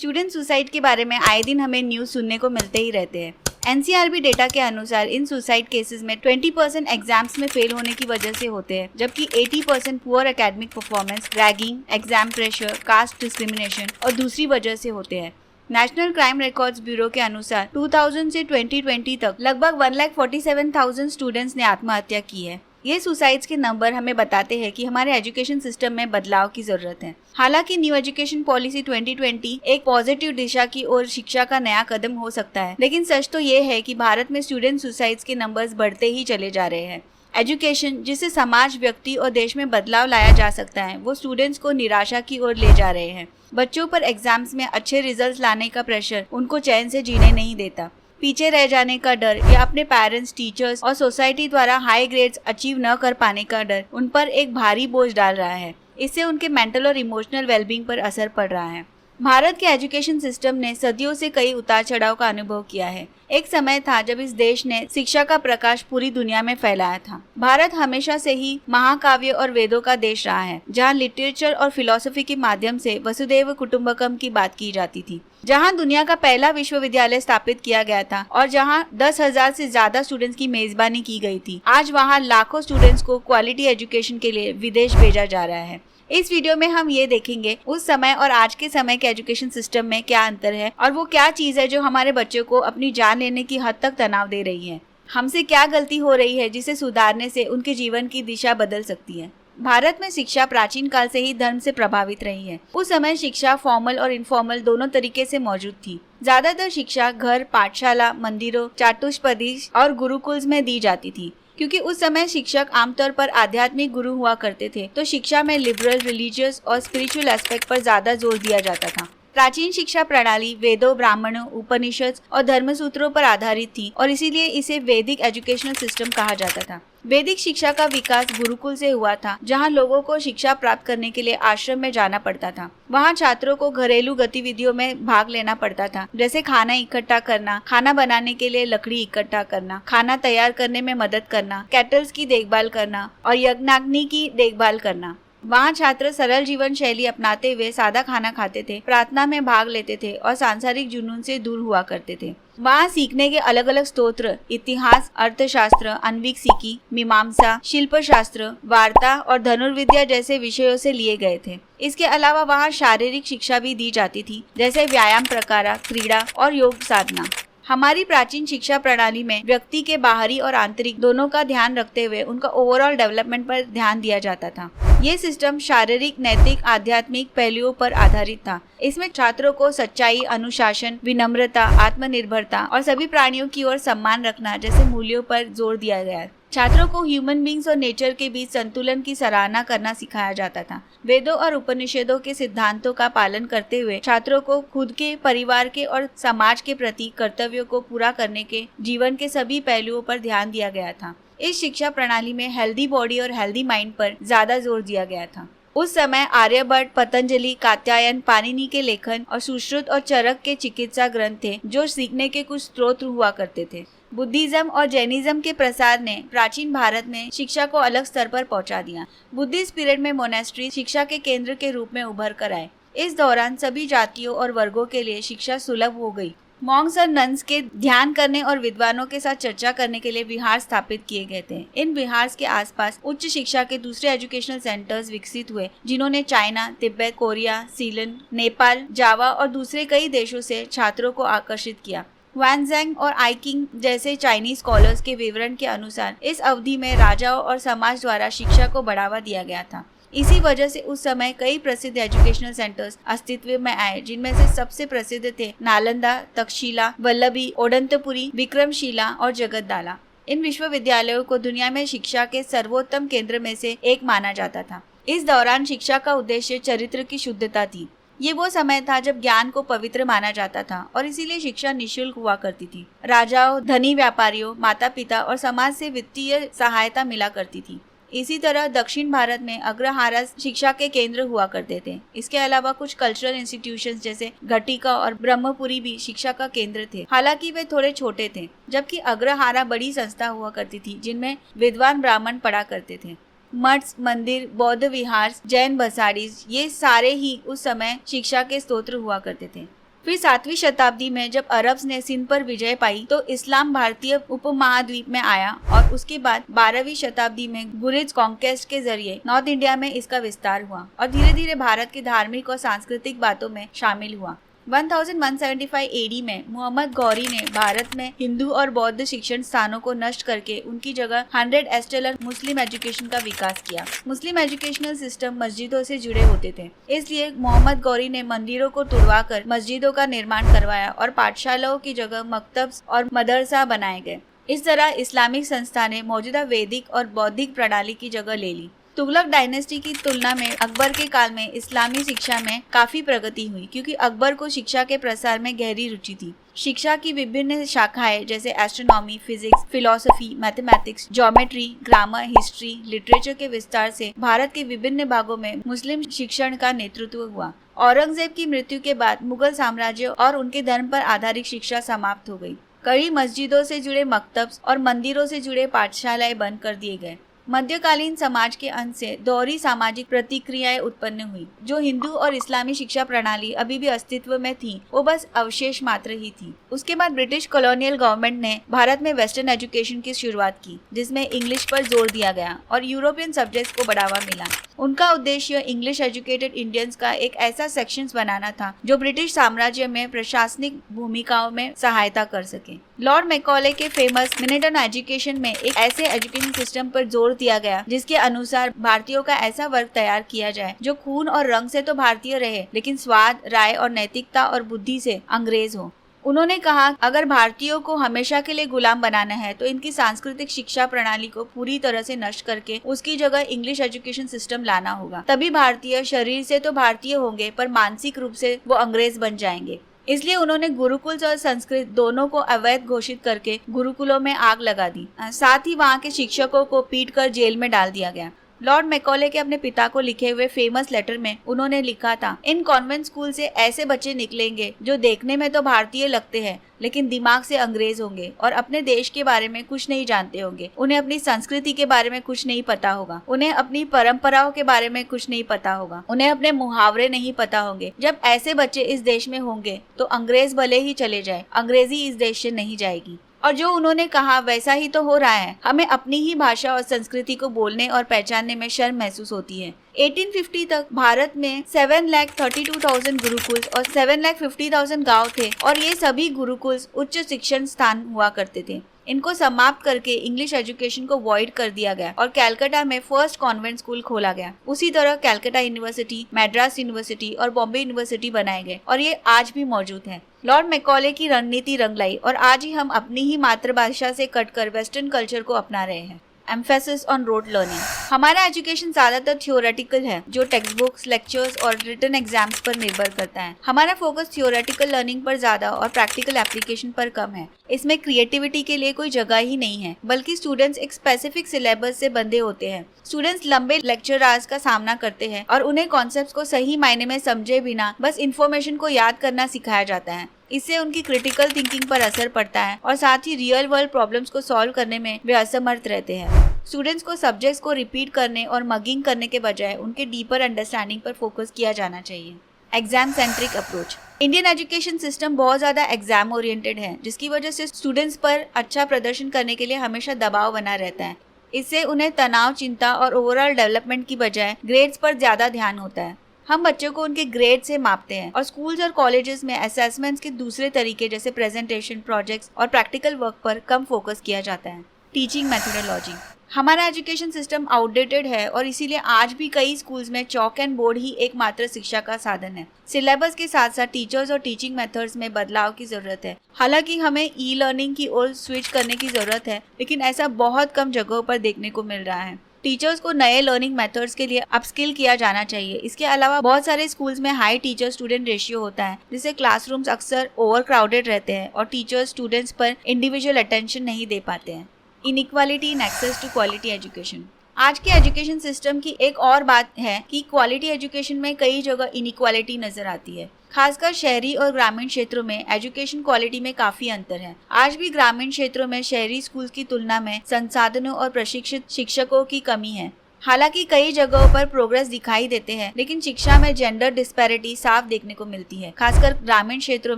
Student suicide के बारे में आए दिन हमें न्यूज़ सुनने को मिलते ही रहते हैं। एनसीआरबी डेटा के अनुसार इन सुसाइड केसेस में 20% एग्जाम्स में फेल होने की वजह से होते हैं, जबकि 80% poor academic performance, ragging, exam pressure, caste discrimination और दूसरी वजह से होते हैं। नेशनल क्राइम रिकॉर्ड्स ब्यूरो के अनुसार 2000 से 2020 तक लगभग 1,47,000 स्टूडेंट्स ने आत्महत्या की है। ये सुसाइड्स के नंबर हमें बताते हैं कि हमारे एजुकेशन सिस्टम में बदलाव की जरूरत है। हालांकि न्यू एजुकेशन पॉलिसी 2020 एक पॉजिटिव दिशा की ओर शिक्षा का नया कदम हो सकता है, लेकिन सच तो ये है कि भारत में स्टूडेंट सुसाइड्स के नंबर्स बढ़ते ही चले जा रहे हैं। एजुकेशन जिससे समाज, व्यक्ति और देश में बदलाव लाया जा सकता है, वो स्टूडेंट्स को निराशा की ओर ले जा रहे हैं। बच्चों पर एग्जाम्स में अच्छे रिजल्ट्स लाने का प्रेशर उनको चैन से जीने नहीं देता। पीछे रह जाने का डर या अपने पेरेंट्स, टीचर्स और सोसाइटी द्वारा हाई ग्रेड्स अचीव न कर पाने का डर उन पर एक भारी बोझ डाल रहा है। इससे उनके मेंटल और इमोशनल वेलबींग पर असर पड़ रहा है। भारत के एजुकेशन सिस्टम ने सदियों से कई उतार चढ़ाव का अनुभव किया है। एक समय था जब इस देश ने शिक्षा का प्रकाश पूरी दुनिया में फैलाया था। भारत हमेशा से ही महाकाव्य और वेदों का देश रहा है, जहाँ लिटरेचर और फिलॉसफी के माध्यम से वसुधैव कुटुंबकम की बात की जाती थी, जहाँ दुनिया का पहला विश्वविद्यालय स्थापित किया गया था और जहाँ 10,000 से ज्यादा स्टूडेंट्स की मेजबानी की गई थी। आज वहाँ लाखों स्टूडेंट्स को क्वालिटी एजुकेशन के लिए विदेश भेजा जा रहा है। इस वीडियो में हम ये देखेंगे उस समय और आज के समय के एजुकेशन सिस्टम में क्या अंतर है और वो क्या चीज है जो हमारे बच्चों को अपनी जान लेने की हद तक तनाव दे रही है। हमसे क्या गलती हो रही है जिसे सुधारने से उनके जीवन की दिशा बदल सकती है। भारत में शिक्षा प्राचीन काल से ही धर्म से प्रभावित रही है। उस समय शिक्षा फॉर्मल और इनफॉर्मल दोनों तरीके से मौजूद थी। ज्यादातर शिक्षा घर, पाठशाला, मंदिरों, चाटुष्पदी और गुरुकुल में दी जाती थी। क्योंकि उस समय शिक्षक आमतौर पर आध्यात्मिक गुरु हुआ करते थे, तो शिक्षा में लिबरल, रिलीजियस और स्पिरिचुअल एस्पेक्ट पर ज्यादा जोर दिया जाता था। प्राचीन शिक्षा प्रणाली वेदों, ब्राह्मणों, उपनिषद और धर्मसूत्रों पर आधारित थी और इसीलिए इसे वैदिक एजुकेशनल सिस्टम कहा जाता था। वैदिक शिक्षा का विकास गुरुकुल से हुआ था, जहां लोगों को शिक्षा प्राप्त करने के लिए आश्रम में जाना पड़ता था। वहां छात्रों को घरेलू गतिविधियों में भाग लेना पड़ता था, जैसे खाना इकट्ठा करना, खाना बनाने के लिए लकड़ी इकट्ठा करना, खाना तैयार करने में मदद करना, कैटल्स की देखभाल करना और यज्ञाग्नि की देखभाल करना। वहाँ छात्र सरल जीवन शैली अपनाते हुए सादा खाना खाते थे, प्रार्थना में भाग लेते थे और सांसारिक जुनून से दूर हुआ करते थे। वहाँ सीखने के अलग अलग स्तोत्र इतिहास, अर्थशास्त्र, अन्वीक्षिकी, मीमांसा, शिल्प शास्त्र, वार्ता और धनुर्विद्या जैसे विषयों से लिए गए थे। इसके अलावा वहाँ शारीरिक शिक्षा भी दी जाती थी, जैसे व्यायाम प्रकार, क्रीड़ा और योग साधना। हमारी प्राचीन शिक्षा प्रणाली में व्यक्ति के बाहरी और आंतरिक दोनों का ध्यान रखते हुए उनका ओवरऑल डेवलपमेंट पर ध्यान दिया जाता था। ये सिस्टम शारीरिक, नैतिक, आध्यात्मिक पहलुओं पर आधारित था। इसमें छात्रों को सच्चाई, अनुशासन, विनम्रता, आत्मनिर्भरता और सभी प्राणियों की ओर सम्मान रखना जैसे मूल्यों पर जोर दिया गया। छात्रों को ह्यूमन बींग्स और नेचर के बीच संतुलन की सराहना करना सिखाया जाता था। वेदों और उपनिषदों के सिद्धांतों का पालन करते हुए छात्रों को खुद के, परिवार के और समाज के प्रति कर्तव्यों को पूरा करने के जीवन के सभी पहलुओं पर ध्यान दिया गया था। इस शिक्षा प्रणाली में हेल्दी बॉडी और हेल्दी माइंड पर ज्यादा जोर दिया गया था। उस समय आर्यभट्ट, पतंजलि, कात्यायन, पाणिनि के लेखन और सुश्रुत और चरक के चिकित्सा ग्रंथ थे, जो सीखने के कुछ स्रोत हुआ करते थे। बुद्धिज्म और जैनिज्म के प्रसार ने प्राचीन भारत में शिक्षा को अलग स्तर पर पहुंचा दिया। बुद्धिस्ट पीरियड में मोनेस्ट्री शिक्षा के केंद्र के रूप में उभर कर आए। इस दौरान सभी जातियों और वर्गों के लिए शिक्षा सुलभ हो गई। मॉन्क्स और नन्स के ध्यान करने और विद्वानों के साथ चर्चा करने के लिए विहार स्थापित किए गए थे। इन विहार के आसपास उच्च शिक्षा के दूसरे एजुकेशनल सेंटर्स विकसित हुए, जिन्होंने चाइना, तिब्बत, कोरिया, सीलन, नेपाल, जावा और दूसरे कई देशों से छात्रों को आकर्षित किया। वानजेंग और आइकिंग जैसे चाइनीज स्कॉलर्स के विवरण के अनुसार इस अवधि में राजाओं और समाज द्वारा शिक्षा को बढ़ावा दिया गया था। इसी वजह से उस समय कई प्रसिद्ध एजुकेशनल सेंटर्स अस्तित्व में आए, जिनमें से सबसे प्रसिद्ध थे नालंदा, तक्षशिला, वल्लभी, ओडंतपुरी, विक्रमशिला और जगद्दाला। इन विश्वविद्यालयों को दुनिया में शिक्षा के सर्वोत्तम केंद्र में से एक माना जाता था। इस दौरान शिक्षा का उद्देश्य चरित्र की शुद्धता थी। ये वो समय था जब ज्ञान को पवित्र माना जाता था और इसीलिए शिक्षा निःशुल्क हुआ करती थी। राजाओं, धनी व्यापारियों, माता पिता और समाज से वित्तीय सहायता मिला करती थी। इसी तरह दक्षिण भारत में अग्रहारा शिक्षा के केंद्र हुआ करते थे। इसके अलावा कुछ कल्चरल इंस्टीट्यूशंस जैसे घटिका और ब्रह्मपुरी भी शिक्षा का केंद्र थे, हालांकि वे थोड़े छोटे थे, जबकि अग्रहारा बड़ी संस्था हुआ करती थी जिनमें विद्वान ब्राह्मण पढ़ा करते थे। मठ, मंदिर, बौद्ध विहार, जैन बसाड़ीज, ये सारे ही उस समय शिक्षा के स्तोत्र हुआ करते थे। फिर 7वीं शताब्दी में जब अरब्स ने सिंध पर विजय पाई तो इस्लाम भारतीय उपमहाद्वीप में आया और उसके बाद 12वीं शताब्दी में गुरिज कॉन्क्वेस्ट के जरिए नॉर्थ इंडिया में इसका विस्तार हुआ और धीरे धीरे भारत की धार्मिक और सांस्कृतिक बातों में शामिल हुआ। 1175 एडी में मोहम्मद गौरी ने भारत में हिंदू और बौद्ध शिक्षण स्थानों को नष्ट करके उनकी जगह 100 एस्टेलर मुस्लिम एजुकेशन का विकास किया। मुस्लिम एजुकेशनल सिस्टम मस्जिदों से जुड़े होते थे, इसलिए मोहम्मद गौरी ने मंदिरों को तुड़वाकर मस्जिदों का निर्माण करवाया और पाठशालाओं की जगह मकतब्स और मदरसा बनाए गए। इस तरह इस्लामिक संस्था ने मौजूदा वैदिक और बौद्धिक प्रणाली की जगह ले ली। तुगलक डायनेस्टी की तुलना में अकबर के काल में इस्लामी शिक्षा में काफी प्रगति हुई क्योंकि अकबर को शिक्षा के प्रसार में गहरी रुचि थी। शिक्षा की विभिन्न शाखाएं जैसे astronomy, physics, philosophy, mathematics, geometry, grammar, history, literature के विस्तार से भारत के विभिन्न भागों में मुस्लिम शिक्षण का नेतृत्व हुआ। औरंगजेब की मृत्यु के बाद मुगल साम्राज्य और उनके धर्म पर आधारित शिक्षा समाप्त हो गई। कई मस्जिदों से जुड़े मकतब्स और मंदिरों से जुड़े पाठशालाएं बंद कर दिए गए। मध्यकालीन समाज के अंत से दोहरी सामाजिक प्रतिक्रियाएं उत्पन्न हुई। जो हिंदू और इस्लामी शिक्षा प्रणाली अभी भी अस्तित्व में थी, वो बस अवशेष मात्र ही थी। उसके बाद ब्रिटिश कॉलोनियल गवर्नमेंट ने भारत में वेस्टर्न एजुकेशन की शुरुआत की, जिसमें इंग्लिश पर जोर दिया गया और यूरोपियन सब्जेक्ट्स को बढ़ावा मिला। उनका उद्देश्य इंग्लिश एजुकेटेड इंडियंस का एक ऐसा सेक्शन बनाना था जो ब्रिटिश साम्राज्य में प्रशासनिक भूमिकाओं में सहायता कर सके। लॉर्ड मैकॉले के फेमस मिनट ऑन एजुकेशन में एक ऐसे एजुकेशन सिस्टम पर जोर दिया गया जिसके अनुसार भारतीयों का ऐसा वर्ग तैयार किया जाए जो खून और रंग से तो भारतीय रहे लेकिन स्वाद, राय और नैतिकता और बुद्धि से अंग्रेज हो। उन्होंने कहा, अगर भारतीयों को हमेशा के लिए गुलाम बनाना है तो इनकी सांस्कृतिक शिक्षा प्रणाली को पूरी तरह से नष्ट करके उसकी जगह इंग्लिश एजुकेशन सिस्टम लाना होगा। तभी भारतीय शरीर से तो भारतीय होंगे पर मानसिक रूप से वो अंग्रेज बन जाएंगे। इसलिए उन्होंने गुरुकुल और संस्कृत दोनों को अवैध घोषित करके गुरुकुलों में आग लगा दी। साथ ही वहाँ के शिक्षकों को पीटकर जेल में डाल दिया गया। लॉर्ड मैकॉले के अपने पिता को लिखे हुए फेमस लेटर में उन्होंने लिखा था, इन कॉन्वेंट स्कूल से ऐसे बच्चे निकलेंगे जो देखने में तो भारतीय लगते हैं लेकिन दिमाग से अंग्रेज होंगे और अपने देश के बारे में कुछ नहीं जानते होंगे। उन्हें अपनी संस्कृति के बारे में कुछ नहीं पता होगा, उन्हें अपनी परंपराओं के बारे में कुछ नहीं पता होगा, उन्हें अपने मुहावरे नहीं पता होंगे। जब ऐसे बच्चे इस देश में होंगे तो अंग्रेज भले ही चले जाए, अंग्रेजी इस देश से नहीं जाएगी। और जो उन्होंने कहा वैसा ही तो हो रहा है। हमें अपनी ही भाषा और संस्कृति को बोलने और पहचानने में शर्म महसूस होती है। 1850 तक भारत में 7,32,000 गुरुकुल और 7,50,000 गांव थे और ये सभी गुरुकुल उच्च शिक्षण स्थान हुआ करते थे। इनको समाप्त करके इंग्लिश एजुकेशन को वॉइड कर दिया गया और कलकत्ता में फर्स्ट कॉन्वेंट स्कूल खोला गया। उसी तरह कलकत्ता यूनिवर्सिटी, मद्रास यूनिवर्सिटी और बॉम्बे यूनिवर्सिटी बनाए गए और ये आज भी मौजूद है। लॉर्ड मैकॉले की रणनीति रंग लाई और आज ही हम अपनी ही मातृभाषा से कटकर वेस्टर्न कल्चर को अपना रहे हैं। Emphasis on road learning. हमारा एजुकेशन ज्यादातर थियोरेटिकल है जो टेक्स्ट बुक्स, लेक्चर्स और रिटन एग्जाम्स पर निर्भर करता है। हमारा फोकस थियोरेटिकल लर्निंग पर ज्यादा और प्रैक्टिकल एप्लीकेशन पर कम है। इसमें क्रिएटिविटी के लिए कोई जगह ही नहीं है, बल्कि स्टूडेंट्स एक स्पेसिफिक सिलेबस से बंधे होते हैं। स्टूडेंट्स लंबे लेक्चर आवर्स का सामना करते हैं और उन्हें कॉन्सेप्ट्स को सही मायने में समझे बिना बस इन्फॉर्मेशन को याद करना सिखाया जाता है। इससे उनकी क्रिटिकल थिंकिंग पर असर पड़ता है और साथ ही रियल वर्ल्ड प्रॉब्लम्स को सॉल्व करने में वे असमर्थ रहते हैं। स्टूडेंट्स को सब्जेक्ट्स को रिपीट करने और मगिंग करने के बजाय उनके डीपर अंडरस्टैंडिंग पर फोकस किया जाना चाहिए। Exam centric approach. Indian education system बहुत ज़्यादा एग्जाम ओरिएंटेड है, जिसकी वजह से स्टूडेंट्स पर अच्छा प्रदर्शन करने के लिए हमेशा दबाव बना रहता है। इससे उन्हें तनाव, चिंता और ओवरऑल डेवलपमेंट की बजाय ग्रेड्स पर ज़्यादा ध्यान होता है। हम बच्चों को उनके ग्रेड से मापते हैं और स्कूल्स और कॉलेजेस में असेसमेंट्स के दूसरे तरीके जैसे प्रेजेंटेशन, प्रोजेक्ट्स और प्रैक्टिकल वर्क पर कम फोकस किया जाता है। Teaching methodology. हमारा एजुकेशन सिस्टम आउटडेटेड है और इसीलिए आज भी कई स्कूल्स में चॉक एंड बोर्ड ही एकमात्र शिक्षा का साधन है। सिलेबस के साथ साथ टीचर्स और टीचिंग मेथड्स में बदलाव की जरूरत है। हालांकि हमें ई लर्निंग की ओर स्विच करने की जरूरत है, लेकिन ऐसा बहुत कम जगहों पर देखने को मिल रहा है। टीचर्स को नए लर्निंग मेथड्स के लिए अपस्किल किया जाना चाहिए। इसके अलावा बहुत सारे स्कूल्स में हाई टीचर स्टूडेंट रेशियो होता है, जिससे क्लासरूम्स अक्सर ओवर क्राउडेड रहते हैं और टीचर्स स्टूडेंट्स पर इंडिविजुअल अटेंशन नहीं दे पाते हैं। Inequality in access to quality education. आज के एजुकेशन सिस्टम की एक और बात है कि क्वालिटी एजुकेशन में कई जगह इनइक्वालिटी नजर आती है। खासकर शहरी और ग्रामीण क्षेत्रों में एजुकेशन क्वालिटी में काफी अंतर है। आज भी ग्रामीण क्षेत्रों में शहरी स्कूल की तुलना में संसाधनों और प्रशिक्षित शिक्षकों की कमी है। हालांकि कई जगहों पर प्रोग्रेस दिखाई देते हैं, लेकिन शिक्षा में जेंडर डिस्पैरिटी साफ देखने को मिलती है, खासकर ग्रामीण क्षेत्रों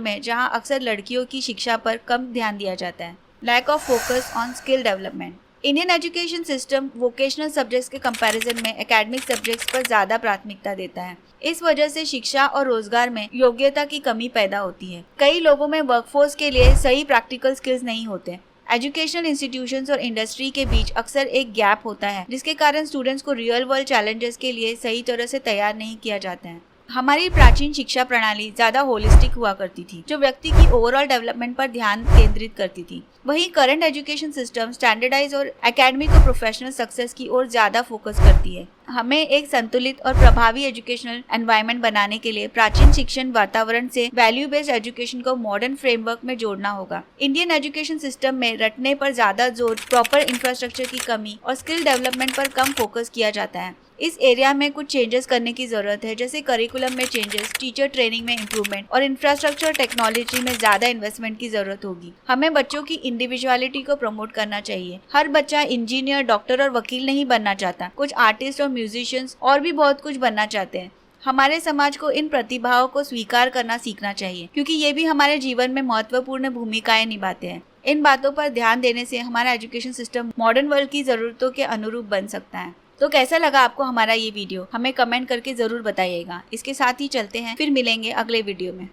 में जहां अक्सर लड़कियों की शिक्षा पर कम ध्यान दिया जाता है। Lack of focus on skill development. Indian education system vocational subjects के कंपैरिजन में एकेडमिक सब्जेक्ट्स पर ज़्यादा प्राथमिकता देता है। इस वजह से शिक्षा और रोजगार में योग्यता की कमी पैदा होती है। कई लोगों में वर्कफोर्स के लिए सही प्रैक्टिकल स्किल्स नहीं होते। एजुकेशनल इंस्टीट्यूशंस और इंडस्ट्री के बीच अक्सर एक गैप होता है, जिसके कारण स्टूडेंट्स को रियल वर्ल्ड चैलेंजेस के लिए सही तरह से तैयार नहीं किया जाता है। हमारी प्राचीन शिक्षा प्रणाली ज्यादा होलिस्टिक हुआ करती थी, जो व्यक्ति की ओवरऑल डेवलपमेंट पर ध्यान केंद्रित करती थी। वहीं करंट एजुकेशन सिस्टम स्टैंडर्डाइज और एकेडमिक और प्रोफेशनल सक्सेस की ओर ज्यादा फोकस करती है। हमें एक संतुलित और प्रभावी एजुकेशनल एनवायरनमेंट बनाने के लिए प्राचीन शिक्षण वातावरण से वैल्यू बेस्ड एजुकेशन को मॉडर्न फ्रेमवर्क में जोड़ना होगा। इंडियन एजुकेशन सिस्टम में रटने पर ज्यादा जोर, प्रॉपर इंफ्रास्ट्रक्चर की कमी और स्किल डेवलपमेंट पर कम फोकस किया जाता है। इस एरिया में कुछ चेंजेस करने की जरूरत है, जैसे करिकुलम में चेंजेस, टीचर ट्रेनिंग में इंप्रूवमेंट और इंफ्रास्ट्रक्चर टेक्नोलॉजी में ज्यादा इन्वेस्टमेंट की जरूरत होगी। हमें बच्चों की इंडिविजुअलिटी को प्रमोट करना चाहिए। हर बच्चा इंजीनियर, डॉक्टर और वकील नहीं बनना चाहता। कुछ आर्टिस्ट और म्यूजिशियंस और भी बहुत कुछ बनना चाहते हैं। हमारे समाज को इन प्रतिभाओं को स्वीकार करना सीखना चाहिए, क्योंकि ये भी हमारे जीवन में महत्वपूर्ण भूमिकाएं निभाते हैं। इन बातों पर ध्यान देने से हमारा एजुकेशन सिस्टम मॉडर्न वर्ल्ड की जरूरतों के अनुरूप बन सकता है। तो कैसा लगा आपको हमारा ये वीडियो? हमें कमेंट करके जरूर बताइएगा। इसके साथ ही चलते हैं, फिर मिलेंगे अगले वीडियो में।